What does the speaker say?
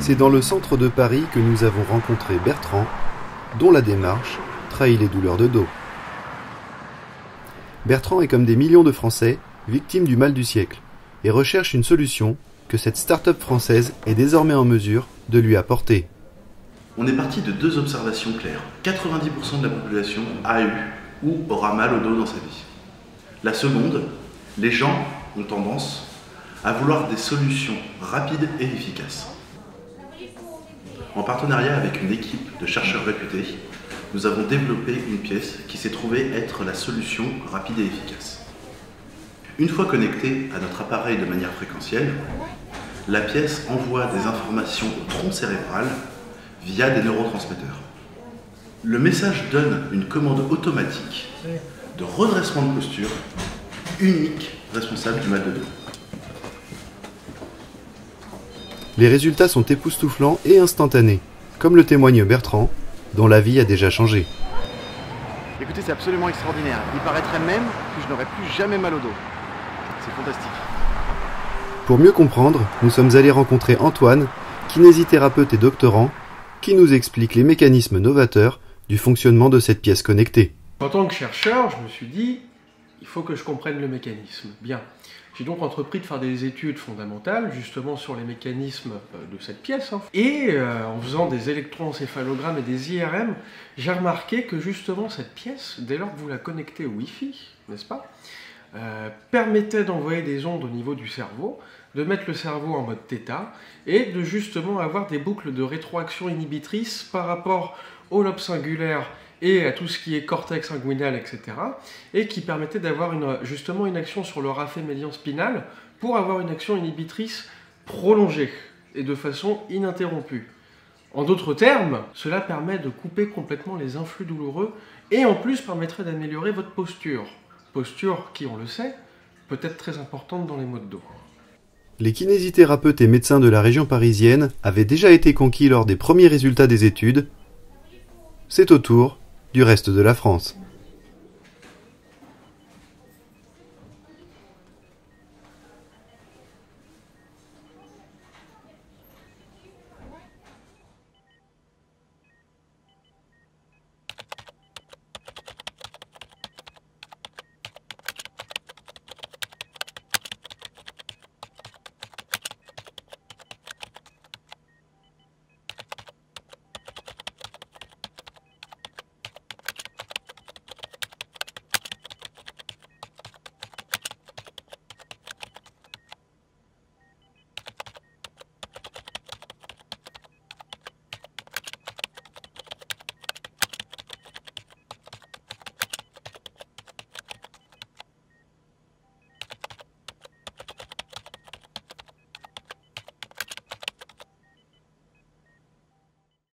C'est dans le centre de Paris que nous avons rencontré Bertrand, dont la démarche trahit les douleurs de dos. Bertrand est comme des millions de Français, victime du mal du siècle, et recherche une solution que cette start-up française est désormais en mesure de lui apporter. On est parti de deux observations claires. 90% de la population a eu ou aura mal au dos dans sa vie. La seconde, les gens ont tendance à vouloir des solutions rapides et efficaces. En partenariat avec une équipe de chercheurs réputés, nous avons développé une pièce qui s'est trouvée être la solution rapide et efficace. Une fois connectée à notre appareil de manière fréquentielle, la pièce envoie des informations au tronc cérébral via des neurotransmetteurs. Le message donne une commande automatique de redressement de posture, unique responsable du mal de dos. Les résultats sont époustouflants et instantanés, comme le témoigne Bertrand, dont la vie a déjà changé. Écoutez, c'est absolument extraordinaire. Il paraîtrait même que je n'aurai plus jamais mal au dos. C'est fantastique. Pour mieux comprendre, nous sommes allés rencontrer Antoine, kinésithérapeute et doctorant, qui nous explique les mécanismes novateurs du fonctionnement de cette pièce connectée. En tant que chercheur, je me suis dit, il faut que je comprenne le mécanisme. Bien. J'ai donc entrepris de faire des études fondamentales, justement sur les mécanismes de cette pièce. Et en faisant des électroencéphalogrammes et des IRM, j'ai remarqué que justement cette pièce, dès lors que vous la connectez au Wi-Fi, n'est-ce pas, permettait d'envoyer des ondes au niveau du cerveau, de mettre le cerveau en mode θ, et de justement avoir des boucles de rétroaction inhibitrice par rapport au lobe singulaire et à tout ce qui est cortex inguinal, etc. Et qui permettait d'avoir justement une action sur le raphet médian spinal pour avoir une action inhibitrice prolongée et de façon ininterrompue. En d'autres termes, cela permet de couper complètement les influx douloureux et en plus permettrait d'améliorer votre posture. Posture qui, on le sait, peut être très importante dans les maux de dos. Les kinésithérapeutes et médecins de la région parisienne avaient déjà été conquis lors des premiers résultats des études. C'est au tour du reste de la France.